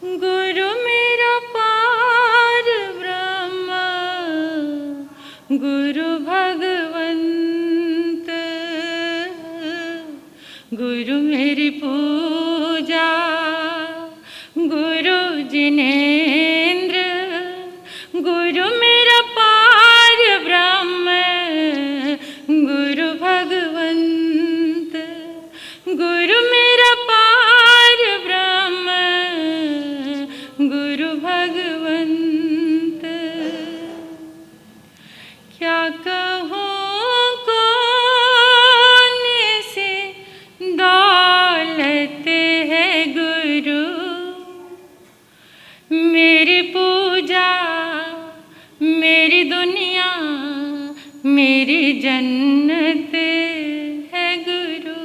गुरु मेरा पार ब्रह्म, गुरु भगवंत, गुरु मेरी पूजा, गुरु जिनेन्द्र। गुरु मेरा पार ब्रह्म, गुरु भगवंत, गुरु मेरा पार ब्रह्म, गुरु भगवंत। क्या कहूँ कौन सी दौलत है गुरु, मेरी पूजा, मेरी दुनिया, मेरी जन्नत है गुरु।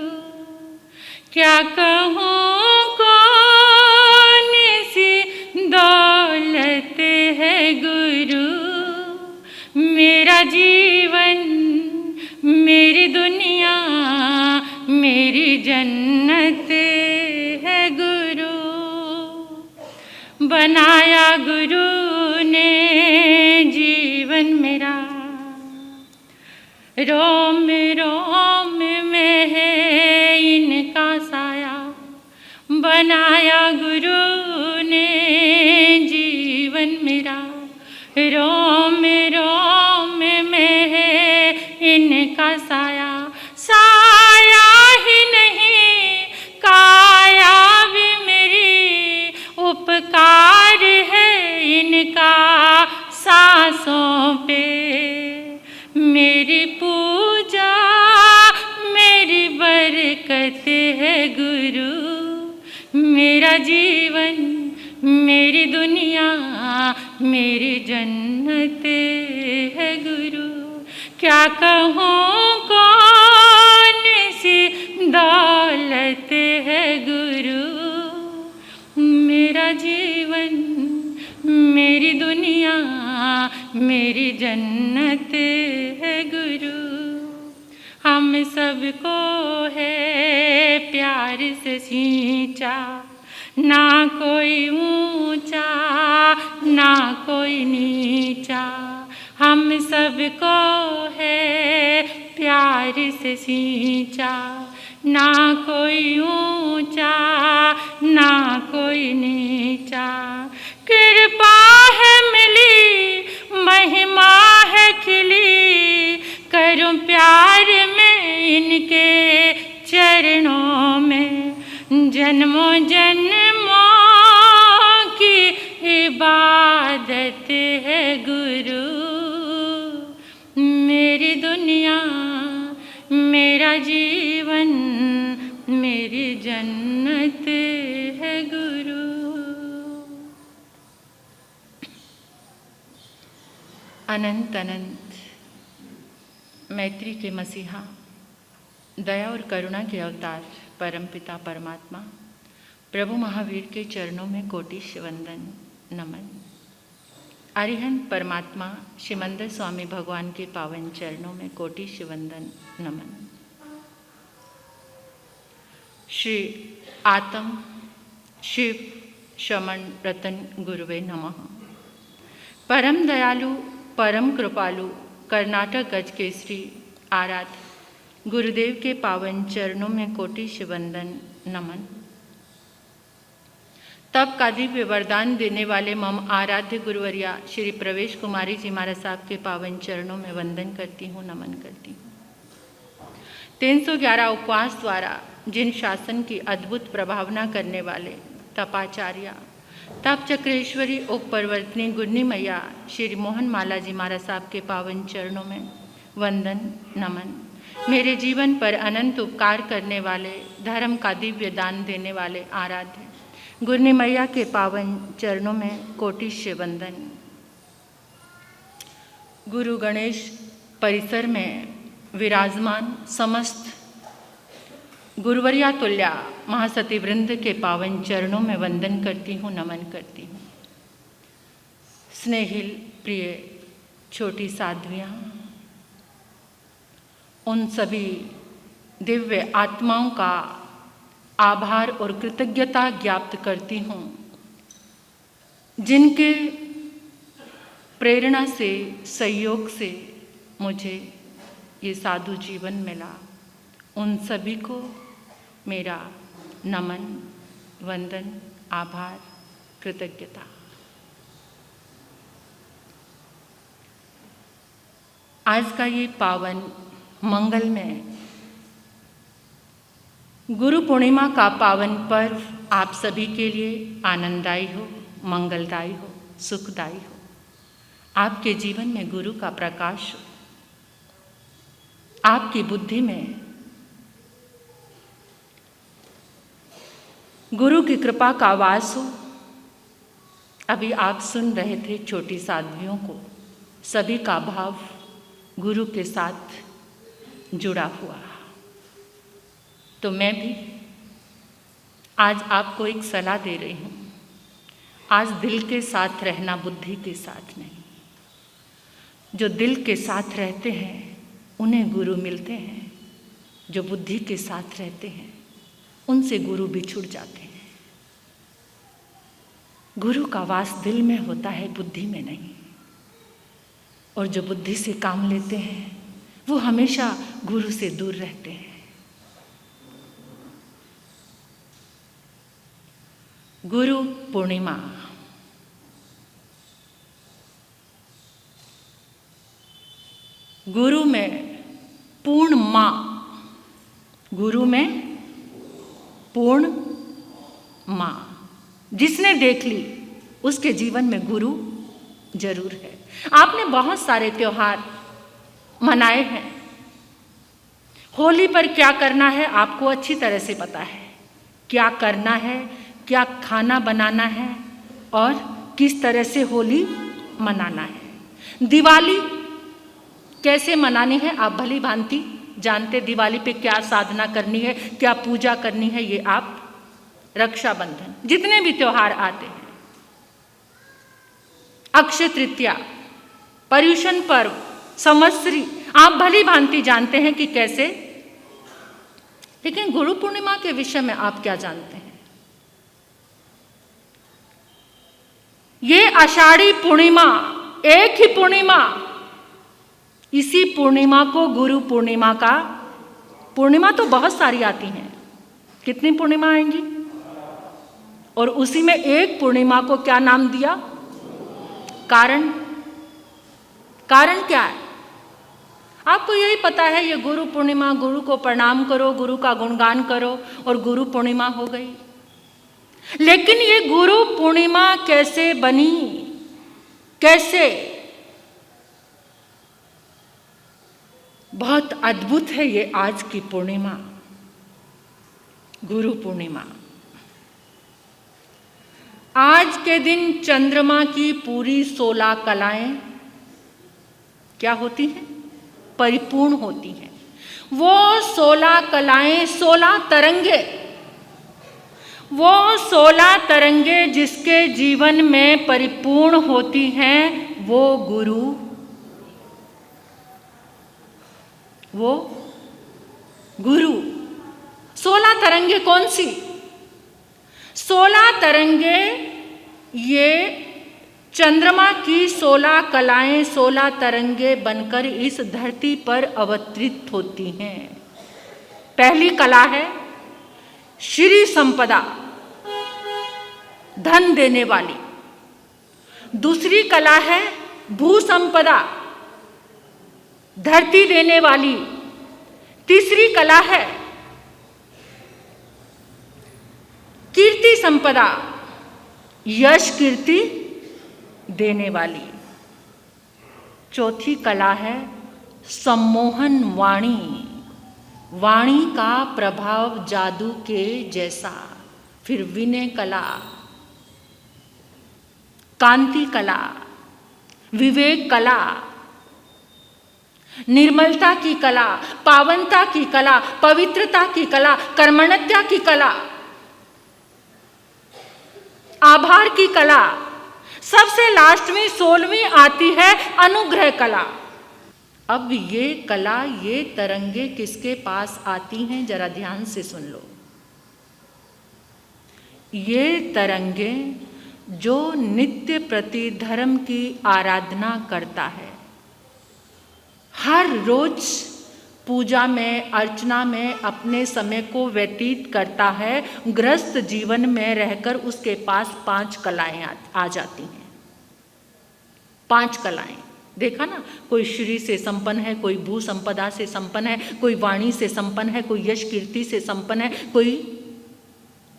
क्या कहूँ कौन सी दौलत है गुरु, मेरा जीवन, मेरी दुनिया, मेरी जन्नत है गुरु। बनाया गुरु ने जीवन मेरा, रोम रोम में है इनका साया। बनाया गुरु ने जीवन मेरा, रोम रोम में है इनका साया। साया ही नहीं काया भी मेरी, उपकार है इनका सांसों पे। मेरी पूजा, मेरी बरकत है गुरु, मेरा जीवन, मेरी दुनिया, मेरी जन्नत है गुरु। क्या कहूँ कौन सी दौलत है गुरु, मेरा जीवन, मेरी दुनिया, मेरी जन्नत है गुरु। हम सबको है प्यार से सींचा, ना कोई ऊंचा, ना कोई नीचा। हम सबको है प्यार से सींचा, ना कोई ऊंचा, ना कोई नीचा। कृपा है मिली, महिमा है खिली, करूं प्यार में इनके चरणों में। जन्मों जन्मों की इबादत है गुरु, मेरी दुनिया, मेरा जीवन, मेरी जन्नत है गुरु। अनंत अनंत मैत्री के मसीहा, दया और करुणा के अवतार परमपिता परमात्मा प्रभु महावीर के चरणों में कोटिश वंदन नमन। अरिहंत परमात्मा शिमंदर स्वामी भगवान के पावन चरणों में कोटिश वंदन नमन। श्री आत्म शिव शमन रतन गुरुवे नमः। परम दयालु, परम कृपालु, कर्नाटक गज केसरी आराध्य गुरुदेव के पावन चरणों में कोटिश वंदन नमन। तब का दिव्य वरदान देने वाले मम आराध्य गुरुवर्या श्री प्रवेश कुमारी जी महाराज साहब के पावन चरणों में वंदन करती हूँ, नमन करती हूँ। 311 उपवास द्वारा जिन शासन की अद्भुत प्रभावना करने वाले तपाचार्य तप चक्रेश्वरी उप परिवर्तनी गुरनी मैया श्री मोहन माला जी महाराज साहब के पावन चरणों में वंदन नमन। मेरे जीवन पर अनंत उपकार करने वाले, धर्म का दिव्य दान देने वाले आराध्य गुरनी मैया के पावन चरणों में कोटिश वंदन। गुरु गणेश परिसर में विराजमान समस्त गुरुवर्या तुल्या महासती वृंद के पावन चरणों में वंदन करती हूँ, नमन करती हूँ। स्नेहिल प्रिय छोटी साध्वियाँ, उन सभी दिव्य आत्माओं का आभार और कृतज्ञता ज्ञाप्त करती हूँ जिनके प्रेरणा से, सहयोग से मुझे ये साधु जीवन मिला, उन सभी को मेरा नमन, वंदन, आभार, कृतज्ञता। आज का ये पावन मंगलमय गुरु पूर्णिमा का पावन पर्व आप सभी के लिए आनंददायी हो, मंगलदायी हो, सुखदायी हो। आपके जीवन में गुरु का प्रकाश हो, आपकी बुद्धि में गुरु की कृपा का वास हो। अभी आप सुन रहे थे छोटी साध्वियों को, सभी का भाव गुरु के साथ जुड़ा हुआ। तो मैं भी आज आपको एक सलाह दे रही हूँ। आज दिल के साथ रहना, बुद्धि के साथ नहीं। जो दिल के साथ रहते हैं उन्हें गुरु मिलते हैं, जो बुद्धि के साथ रहते हैं उनसे गुरु बिछुड़ जाते हैं। गुरु का वास दिल में होता है, बुद्धि में नहीं। और जो बुद्धि से काम लेते हैं वो हमेशा गुरु से दूर रहते हैं। गुरु पूर्णिमा, गुरु में पूर्ण माँ, गुरु में पूर्ण माँ। जिसने देख ली उसके जीवन में गुरु जरूर है। आपने बहुत सारे त्योहार मनाए हैं। होली पर क्या करना है आपको अच्छी तरह से पता है। क्या करना है, क्या खाना बनाना है और किस तरह से होली मनाना है। दिवाली कैसे मनानी है आप भली भांति जानते। दिवाली पे क्या साधना करनी है, क्या पूजा करनी है, ये आप, रक्षाबंधन, जितने भी त्योहार आते हैं, अक्षय तृतीया, पर्युषण पर्व, संवत्सरी, आप भली भांति जानते हैं कि कैसे। लेकिन गुरु पूर्णिमा के विषय में आप क्या जानते हैं? ये आषाढ़ी पूर्णिमा, एक ही पूर्णिमा, इसी पूर्णिमा को गुरु पूर्णिमा का, पूर्णिमा तो बहुत सारी आती हैं, कितनी पूर्णिमा आएंगी, और उसी में एक पूर्णिमा को क्या नाम दिया? कारण क्या है? आपको यही पता है, ये गुरु पूर्णिमा, गुरु को प्रणाम करो, गुरु का गुणगान करो और गुरु पूर्णिमा हो गई। लेकिन ये गुरु पूर्णिमा कैसे बनी, कैसे? बहुत अद्भुत है ये आज की पूर्णिमा, गुरु पूर्णिमा। आज के दिन चंद्रमा की पूरी 16 कलाएं क्या होती हैं? परिपूर्ण होती हैं। वो 16 कलाएं, 16 तरंगे, वो 16 तरंगे जिसके जीवन में परिपूर्ण होती हैं, वो गुरु, वो गुरु। 16 तरंगे कौन सी? 16 तरंगे ये चंद्रमा की 16 कलाएं, 16 तरंगे बनकर इस धरती पर अवतरित होती हैं। पहली कला है श्री संपदा, धन देने वाली। दूसरी कला है भू संपदा, धरती देने वाली। तीसरी कला है कीर्ति संपदा, यश कीर्ति देने वाली। चौथी कला है सम्मोहन वाणी, वाणी का प्रभाव जादू के जैसा। फिर विनय कला, कांति कला, विवेक कला, निर्मलता की कला, पावनता की कला, पवित्रता की कला, कर्मण्यता की कला, आभार की कला। सबसे लास्ट में 16वीं आती है अनुग्रह कला। अब ये कला, ये तरंगे किसके पास आती हैं, जरा ध्यान से सुन लो। ये तरंगे जो नित्य प्रति धर्म की आराधना करता है, हर रोज पूजा में, अर्चना में अपने समय को व्यतीत करता है, गृहस्थ जीवन में रहकर उसके पास 5 कलाएं आ जाती हैं। 5 कलाएं, देखा ना, कोई श्री से संपन्न है, कोई भू संपदा से संपन्न है, कोई वाणी से संपन्न है, कोई यश कीर्ति से संपन्न है, कोई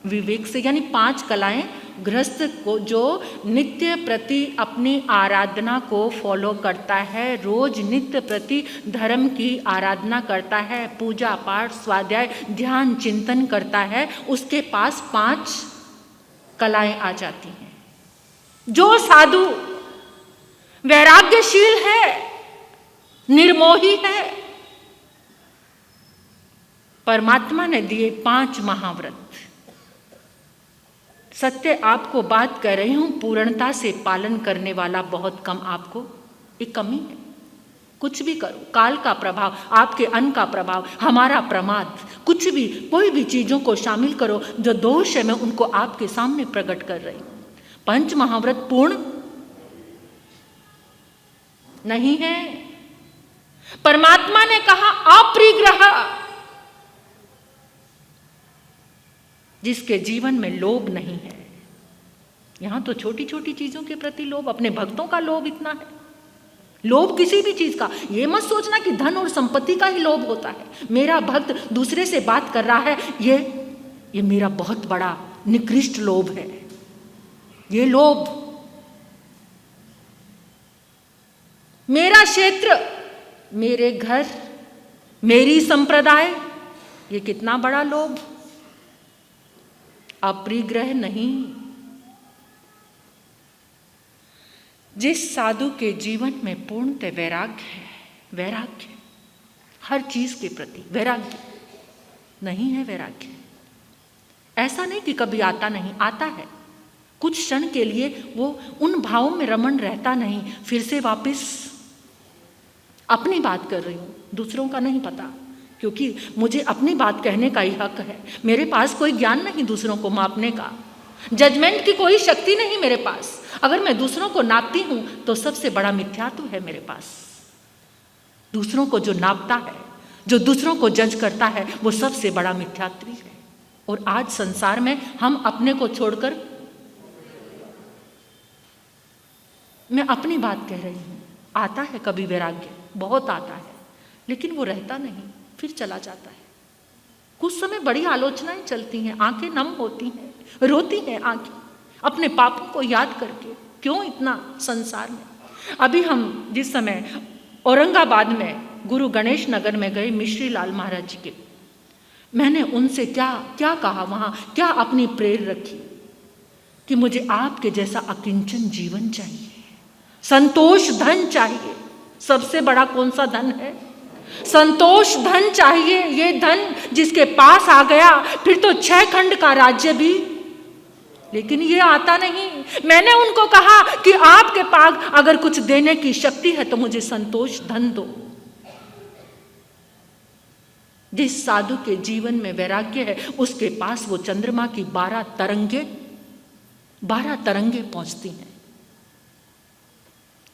विवेक से, यानी 5 कलाएं गृहस्थ को जो नित्य प्रति अपनी आराधना को फॉलो करता है, रोज नित्य प्रति धर्म की आराधना करता है, पूजा पाठ स्वाध्याय ध्यान चिंतन करता है, उसके पास 5 कलाएं आ जाती हैं। जो साधु वैराग्यशील है, निर्मोही है, परमात्मा ने दिए 5 महाव्रत। सत्य आपको बात कर रही हूं, पूर्णता से पालन करने वाला बहुत कम, आपको एक कमी है। कुछ भी करो, काल का प्रभाव, आपके अन्न का प्रभाव, हमारा प्रमाद, कुछ भी, कोई भी चीजों को शामिल करो, जो दोष है मैं उनको आपके सामने प्रकट कर रही हूं। 5 महाव्रत पूर्ण नहीं है। परमात्मा ने कहा अपरिग्रह, जिसके जीवन में लोभ नहीं है। यहां तो छोटी छोटी चीजों के प्रति लोभ, अपने भक्तों का लोभ इतना है। लोभ किसी भी चीज का, ये मत सोचना कि धन और संपत्ति का ही लोभ होता है। मेरा भक्त दूसरे से बात कर रहा है, ये मेरा बहुत बड़ा निकृष्ट लोभ है। ये लोभ, मेरा क्षेत्र, मेरे घर, मेरी संप्रदाय, ये कितना बड़ा लोभ। अपरिग्रह नहीं। जिस साधु के जीवन में पूर्णतः वैराग्य है, वैराग्य हर चीज के प्रति वैराग्य नहीं है, वैराग्य ऐसा नहीं कि कभी आता नहीं, आता है कुछ क्षण के लिए, वो उन भावों में रमण रहता नहीं, फिर से वापस। अपनी बात कर रही हूं, दूसरों का नहीं पता, क्योंकि मुझे अपनी बात कहने का ही हक है। मेरे पास कोई ज्ञान नहीं दूसरों को मापने का, जजमेंट की कोई शक्ति नहीं मेरे पास। अगर मैं दूसरों को नापती हूं तो सबसे बड़ा मिथ्यात्व है मेरे पास। दूसरों को जो नापता है, जो दूसरों को जज करता है, वो सबसे बड़ा मिथ्यात्वी है। और आज संसार में हम अपने को छोड़कर, मैं अपनी बात कह रही हूं, आता है कभी वैराग्य, बहुत आता है, लेकिन वो रहता नहीं, फिर चला जाता है। कुछ समय बड़ी आलोचनाएं चलती हैं, आंखें नम होती हैं, रोती हैं आंखें अपने पापों को याद करके। क्यों इतना संसार में। अभी हम जिस समय औरंगाबाद में गुरु गणेश नगर में गए मिश्री लाल महाराज जी के, मैंने उनसे क्या क्या कहा, वहां क्या अपनी प्रेर रखी कि मुझे आपके जैसा अकिंचन जीवन चाहिए, संतोष धन चाहिए। सबसे बड़ा कौन सा धन है? संतोष धन चाहिए। ये धन जिसके पास आ गया फिर तो 6 खंड का राज्य भी, लेकिन ये आता नहीं। मैंने उनको कहा कि आपके पास अगर कुछ देने की शक्ति है तो मुझे संतोष धन दो। जिस साधु के जीवन में वैराग्य है, उसके पास वो चंद्रमा की 12 तरंगे पहुंचती हैं,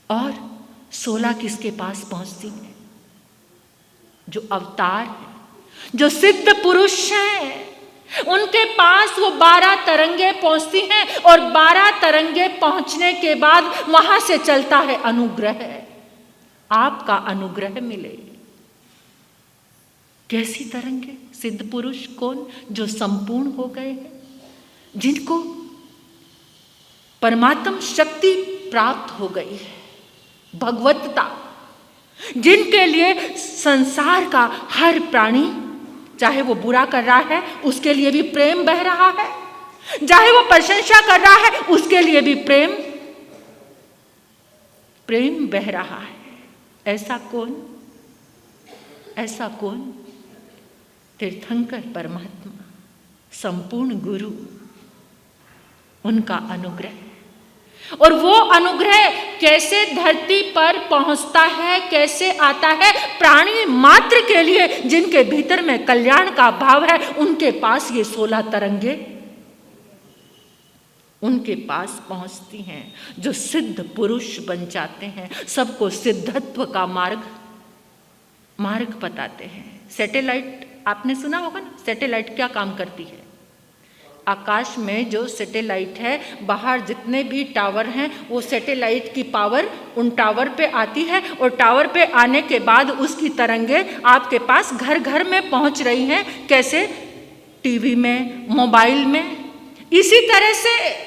और 16 किसके पास पहुंचती हैं? जो अवतार है, जो सिद्ध पुरुष हैं, उनके पास वो 12 तरंगे पहुंचती हैं। और 12 तरंगे पहुंचने के बाद वहां से चलता है अनुग्रह। आपका अनुग्रह मिले। कैसी तरंगे? सिद्ध पुरुष कौन? जो संपूर्ण हो गए हैं, जिनको परमात्म शक्ति प्राप्त हो गई है, भगवत्ता, जिनके लिए संसार का हर प्राणी, चाहे वो बुरा कर रहा है उसके लिए भी प्रेम बह रहा है, चाहे वो प्रशंसा कर रहा है उसके लिए भी प्रेम बह रहा है। ऐसा कौन? ऐसा कौन? तीर्थंकर परमात्मा, संपूर्ण गुरु, उनका अनुग्रह। और वो अनुग्रह कैसे धरती पर पहुंचता है, कैसे आता है? प्राणी मात्र के लिए, जिनके भीतर में कल्याण का भाव है, उनके पास ये 16 तरंगे उनके पास पहुंचती हैं जो सिद्ध पुरुष बन जाते हैं, सबको सिद्धत्व का मार्ग बताते हैं। सैटेलाइट आपने सुना होगा ना, सैटेलाइट क्या काम करती है? आकाश में जो सैटेलाइट है, बाहर जितने भी टावर हैं, वो सैटेलाइट की पावर उन टावर पे आती है और टावर पे आने के बाद उसकी तरंगें आपके पास घर घर में पहुंच रही हैं। कैसे? टीवी में, मोबाइल में। इसी तरह से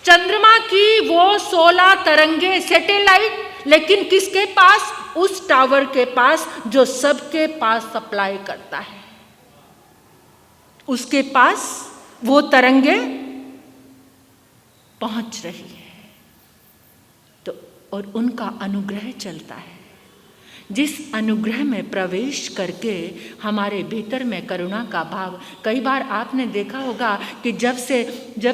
चंद्रमा की वो 16 तरंगे सैटेलाइट, लेकिन किसके पास? उस टावर के पास जो सबके पास सप्लाई करता है, उसके पास वो तरंगे पहुंच रही है। तो और उनका अनुग्रह चलता है, जिस अनुग्रह में प्रवेश करके हमारे भीतर में करुणा का भाव। कई बार आपने देखा होगा कि जब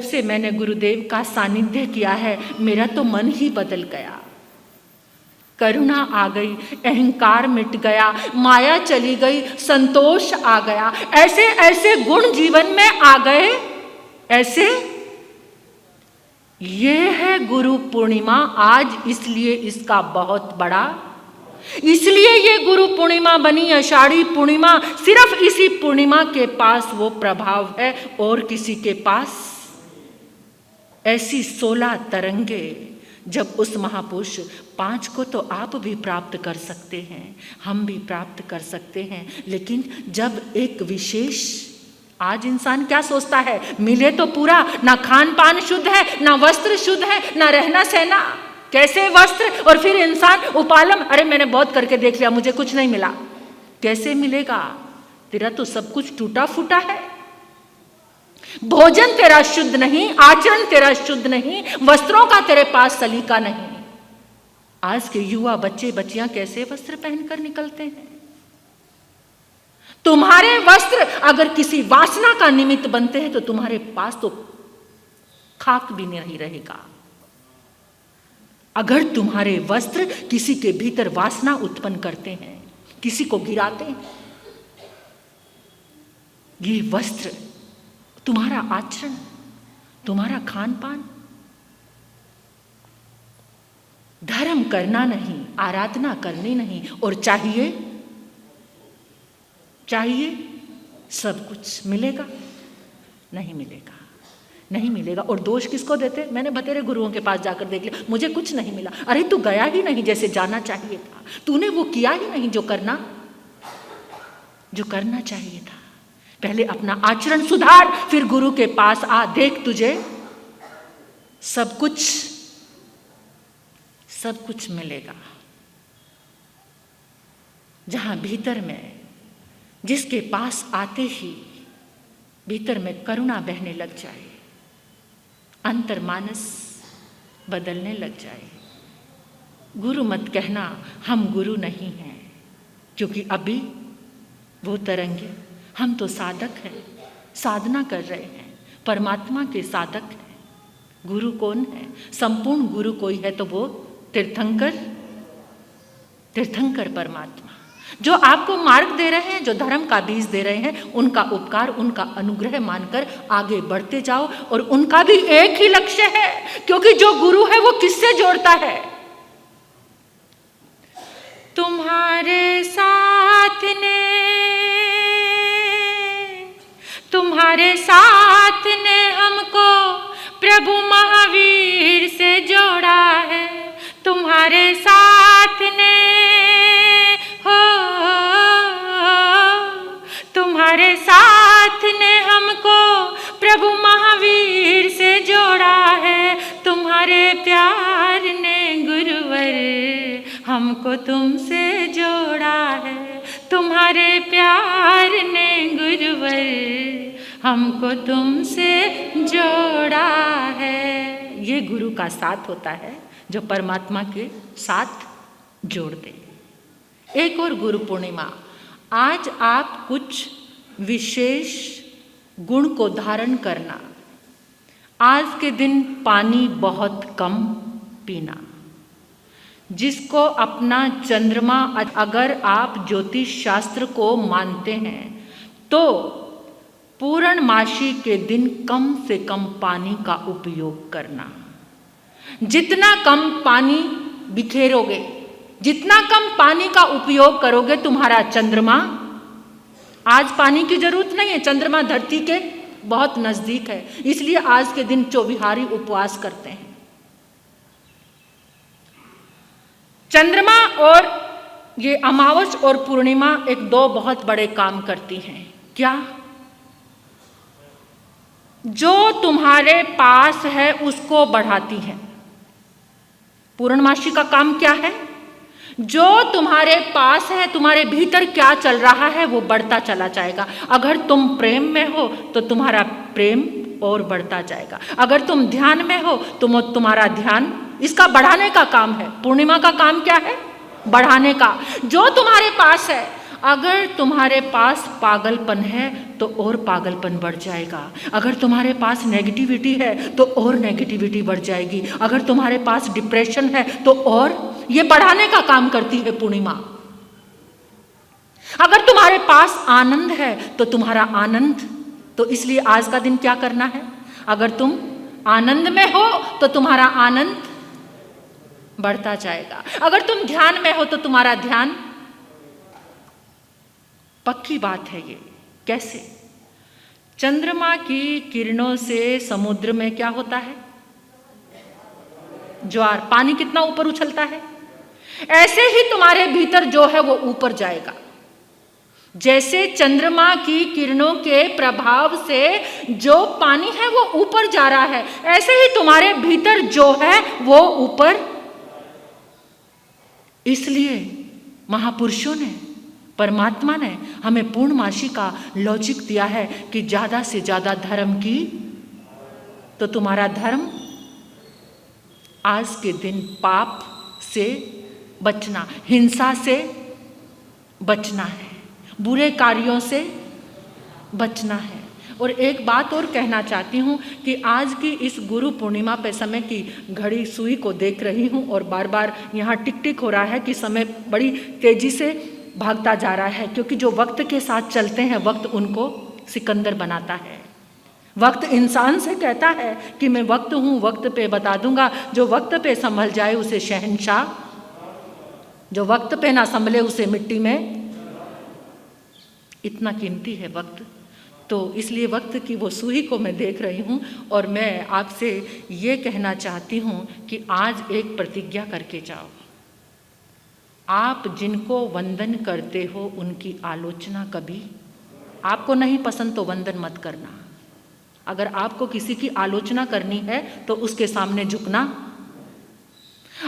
से मैंने गुरुदेव का सानिध्य किया है, मेरा तो मन ही बदल गया। करुणा आ गई, अहंकार मिट गया, माया चली गई, संतोष आ गया। ऐसे ऐसे गुण जीवन में आ गए। ऐसे ये है गुरु पूर्णिमा आज, इसलिए इसका बहुत बड़ा, इसलिए ये गुरु पूर्णिमा बनी आषाढ़ी पूर्णिमा। सिर्फ इसी पूर्णिमा के पास वो प्रभाव है और किसी के पास। ऐसी 16 तरंगे जब उस महापुरुष 5 को तो आप भी प्राप्त कर सकते हैं, हम भी प्राप्त कर सकते हैं, लेकिन जब एक विशेष, आज इंसान क्या सोचता है? मिले तो पूरा, ना खान पान शुद्ध है, ना वस्त्र शुद्ध है, ना रहना सहना। कैसे वस्त्र? और फिर इंसान उपालम, अरे मैंने बहुत करके देख लिया, मुझे कुछ नहीं मिला। कैसे मिलेगा? तेरा तो सब कुछ टूटा फूटा है। भोजन तेरा शुद्ध नहीं, आचरण तेरा शुद्ध नहीं, वस्त्रों का तेरे पास सलीका नहीं। आज के युवा बच्चे बच्चियां कैसे वस्त्र पहनकर निकलते हैं? तुम्हारे वस्त्र अगर किसी वासना का निमित्त बनते हैं तो तुम्हारे पास तो खाक भी नहीं रहेगा। अगर तुम्हारे वस्त्र किसी के भीतर वासना उत्पन्न करते हैं, किसी को गिराते हैं, ये वस्त्र, तुम्हारा आचरण, तुम्हारा खान पान, धर्म करना नहीं, आराधना करनी नहीं, और चाहिए सब कुछ मिलेगा? नहीं मिलेगा, नहीं मिलेगा। और दोष किसको देते? मैंने बतेरे गुरुओं के पास जाकर देख लिया, मुझे कुछ नहीं मिला। अरे तू गया ही नहीं जैसे जाना चाहिए था, तूने वो किया ही नहीं जो करना चाहिए था। पहले अपना आचरण सुधार, फिर गुरु के पास आ, देख तुझे सब कुछ मिलेगा। जहां भीतर में, जिसके पास आते ही भीतर में करुणा बहने लग जाए, अंतर्मानस बदलने लग जाए। गुरु मत कहना हम गुरु नहीं हैं, क्योंकि अभी वो तरंगे, हम तो साधक हैं, साधना कर रहे हैं, परमात्मा के साधक हैं। गुरु कौन है? संपूर्ण गुरु कोई है तो वो तीर्थंकर परमात्मा, जो आपको मार्ग दे रहे हैं, जो धर्म का बीज दे रहे हैं, उनका उपकार, उनका अनुग्रह मानकर आगे बढ़ते जाओ। और उनका भी एक ही लक्ष्य है, क्योंकि जो गुरु है वो किससे जोड़ता है? तुम्हारे साथ ने हमको प्रभु महावीर से जोड़ा है। तुम्हारे साथ ने तुम्हारे साथ ने हमको प्रभु महावीर से जोड़ा है। तुम्हारे प्यार ने गुरुवर हमको तुमसे जोड़ा है। तुम्हारे प्यार ने गुरुवर हमको तुमसे जोड़ा है। ये गुरु का साथ होता है जो परमात्मा के साथ जोड़ दे। एक और गुरु पूर्णिमा, आज आप कुछ विशेष गुण को धारण करना। आज के दिन पानी बहुत कम पीना। जिसको अपना चंद्रमा, अगर आप ज्योतिष शास्त्र को मानते हैं तो पूर्णमासी के दिन कम से कम पानी का उपयोग करना। जितना कम पानी बिखेरोगे, जितना कम पानी का उपयोग करोगे, तुम्हारा चंद्रमा, आज पानी की जरूरत नहीं है, चंद्रमा धरती के बहुत नजदीक है, इसलिए आज के दिन चौबिहारी उपवास करते हैं। चंद्रमा और ये अमावस और पूर्णिमा एक दो बहुत बड़े काम करती हैं। क्या? जो तुम्हारे पास है उसको बढ़ाती है। पूर्णमासी का काम क्या है? जो तुम्हारे पास है, तुम्हारे भीतर क्या चल रहा है वो बढ़ता चला जाएगा। अगर तुम प्रेम में हो तो तुम्हारा प्रेम और बढ़ता जाएगा। अगर तुम ध्यान में हो तो तुम्हारा ध्यान, इसका बढ़ाने का काम है। पूर्णिमा का काम क्या है? बढ़ाने का। जो तुम्हारे पास है, अगर तुम्हारे पास पागलपन है तो और पागलपन बढ़ जाएगा। अगर तुम्हारे पास नेगेटिविटी है तो और नेगेटिविटी बढ़ जाएगी। अगर तुम्हारे पास डिप्रेशन है तो और, ये बढ़ाने का काम करती है पूर्णिमा। अगर तुम्हारे पास आनंद है तो तुम्हारा आनंद, तो इसलिए आज का दिन क्या करना है? अगर तुम आनंद में हो तो तुम्हारा आनंद बढ़ता जाएगा। अगर तुम ध्यान में हो तो तुम्हारा ध्यान, पक्की बात है ये। कैसे? चंद्रमा की किरणों से समुद्र में क्या होता है? ज्वार। पानी कितना ऊपर उछलता है? ऐसे ही तुम्हारे भीतर जो है वो ऊपर जाएगा। जैसे चंद्रमा की किरणों के प्रभाव से जो पानी है वो ऊपर जा रहा है, ऐसे ही तुम्हारे भीतर जो है वो ऊपर। इसलिए महापुरुषों ने, परमात्मा ने हमें पूर्णमासी का लॉजिक दिया है कि ज्यादा से ज्यादा धर्म की, तो तुम्हारा धर्म आज के दिन पाप से बचना, हिंसा से बचना है, बुरे कार्यों से बचना है। और एक बात और कहना चाहती हूँ कि आज की इस गुरु पूर्णिमा पे समय की घड़ी सुई को देख रही हूँ और बार बार यहाँ टिक टिक हो रहा है कि समय बड़ी तेजी से भागता जा रहा है, क्योंकि जो वक्त के साथ चलते हैं वक्त उनको सिकंदर बनाता है। वक्त इंसान से कहता है कि मैं वक्त हूँ, वक्त पे बता दूंगा। जो वक्त पे संभल जाए उसे शहंशाह, जो वक्त पे ना संभले उसे मिट्टी में। इतना कीमती है वक्त। तो इसलिए वक्त की वो सुई को मैं देख रही हूँ और मैं आपसे ये कहना चाहती हूँ कि आज एक प्रतिज्ञा करके जाओ। आप जिनको वंदन करते हो उनकी आलोचना कभी, आपको नहीं पसंद तो वंदन मत करना। अगर आपको किसी की आलोचना करनी है तो उसके सामने झुकना।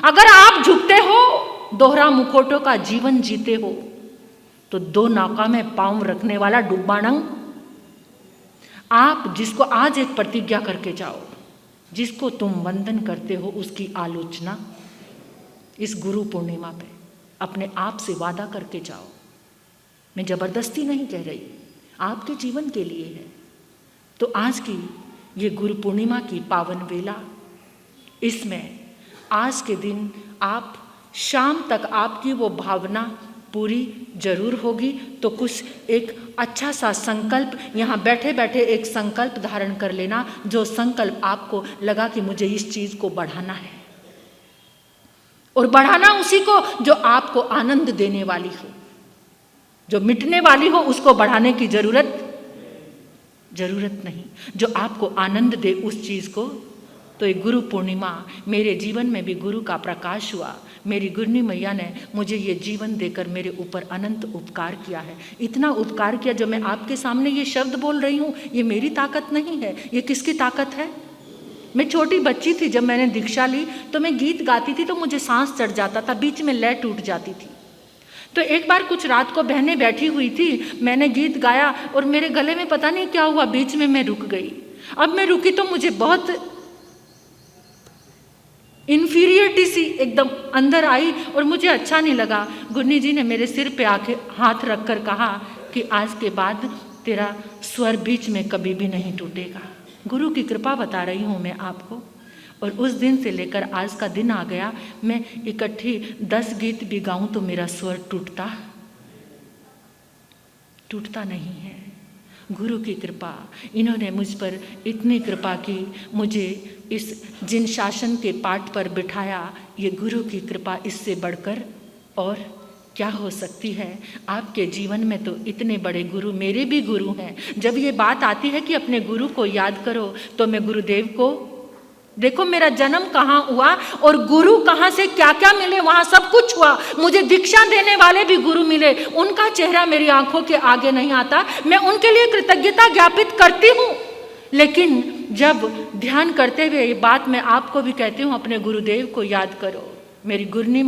अगर आप झुकते हो, दोहरा मुखौटों का जीवन जीते हो, तो दो नौका में पांव रखने वाला डुब्बाणंग। आप जिसको आज एक प्रतिज्ञा करके जाओ, जिसको तुम वंदन करते हो उसकी आलोचना इस गुरु पूर्णिमा पे अपने आप से वादा करके जाओ। मैं जबरदस्ती नहीं कह रही, आपके जीवन के लिए है। तो आज की ये गुरु पूर्णिमा की पावन वेला, इसमें आज के दिन आप शाम तक आपकी वो भावना पूरी जरूर होगी। तो कुछ एक अच्छा सा संकल्प, यहाँ बैठे बैठे एक संकल्प धारण कर लेना, जो संकल्प आपको लगा कि मुझे इस चीज़ को बढ़ाना है, और बढ़ाना उसी को जो आपको आनंद देने वाली हो। जो मिटने वाली हो उसको बढ़ाने की जरूरत नहीं, जो आपको आनंद दे उस चीज़ को। तो ये गुरु पूर्णिमा, मेरे जीवन में भी गुरु का प्रकाश हुआ। मेरी गुरनी मैया ने मुझे ये जीवन देकर मेरे ऊपर अनंत उपकार किया है। इतना उपकार किया, जो मैं आपके सामने ये शब्द बोल रही हूँ, ये मेरी ताकत नहीं है। ये किसकी ताकत है? मैं छोटी बच्ची थी, जब मैंने दीक्षा ली तो मैं गीत गाती थी तो मुझे सांस चढ़ जाता था, बीच में लय टूट जाती थी। तो एक बार कुछ रात को बहनें बैठी हुई थी, मैंने गीत गाया और मेरे गले में पता नहीं क्या हुआ, बीच में मैं रुक गई। अब मैं रुकी तो मुझे बहुत इन्फीरियरिटी सी एकदम अंदर आई और मुझे अच्छा नहीं लगा। गुरनी जी ने मेरे सिर पे आके हाथ रख कर कहा कि आज के बाद तेरा स्वर बीच में कभी भी नहीं टूटेगा। गुरु की कृपा बता रही हूँ मैं आपको। और उस दिन से लेकर आज का दिन आ गया, मैं इकट्ठी 10 गीत भी गाऊं तो मेरा स्वर टूटता नहीं है। गुरु की कृपा, इन्होंने मुझ पर इतनी कृपा की, मुझे इस जिन शासन के पाठ पर बिठाया, ये गुरु की कृपा, इससे बढ़कर और क्या हो सकती है। आपके जीवन में तो इतने बड़े गुरु, मेरे भी गुरु हैं। जब ये बात आती है कि अपने गुरु को याद करो, तो मैं गुरुदेव को, देखो मेरा जन्म कहाँ हुआ और गुरु कहाँ से क्या क्या मिले, वहाँ सब कुछ हुआ। मुझे दीक्षा देने वाले भी गुरु मिले, उनका चेहरा मेरी आंखों के आगे नहीं आता, मैं उनके लिए कृतज्ञता ज्ञापित करती हूँ। लेकिन जब ध्यान करते हुए ये बात मैं आपको भी कहती हूँ, अपने गुरुदेव को याद करो। मेरी गुरनी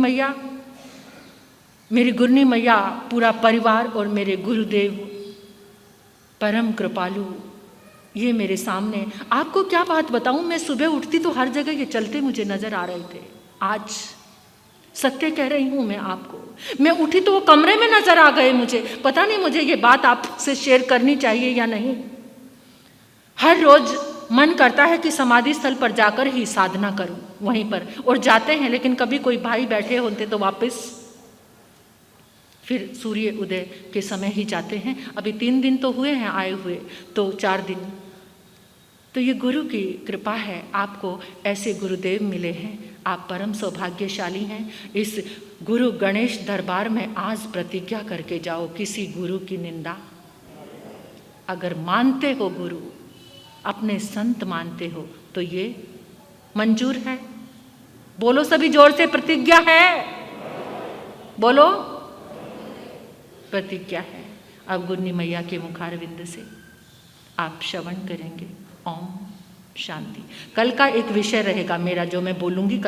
मैया, पूरा परिवार और मेरे गुरुदेव परम कृपालु, ये मेरे सामने। आपको क्या बात बताऊं, मैं सुबह उठती तो हर जगह ये चलते मुझे नजर आ रहे थे। आज सत्य कह रही हूं मैं आपको, मैं उठी तो वो कमरे में नजर आ गए मुझे। पता नहीं मुझे ये बात आपसे शेयर करनी चाहिए या नहीं। हर रोज मन करता है कि समाधि स्थल पर जाकर ही साधना करूं, वहीं पर, और जाते हैं, लेकिन कभी कोई भाई बैठे होते तो वापस फिर सूर्य उदय के समय ही जाते हैं। अभी 3 दिन तो हुए हैं आए हुए, तो 4 दिन। तो ये गुरु की कृपा है, आपको ऐसे गुरुदेव मिले हैं, आप परम सौभाग्यशाली हैं। इस गुरु गणेश दरबार में आज प्रतिज्ञा करके जाओ, किसी गुरु की निंदा, अगर मानते हो गुरु, अपने संत मानते हो, तो ये मंजूर है। बोलो सभी जोर से, प्रतिज्ञा है, बोलो, प्रतिज्ञा है। अब गुरनी मैया के मुखारविंद से आप श्रवण करेंगे। ओम शांति। कल का एक विषय रहेगा मेरा, जो मैं बोलूँगी कल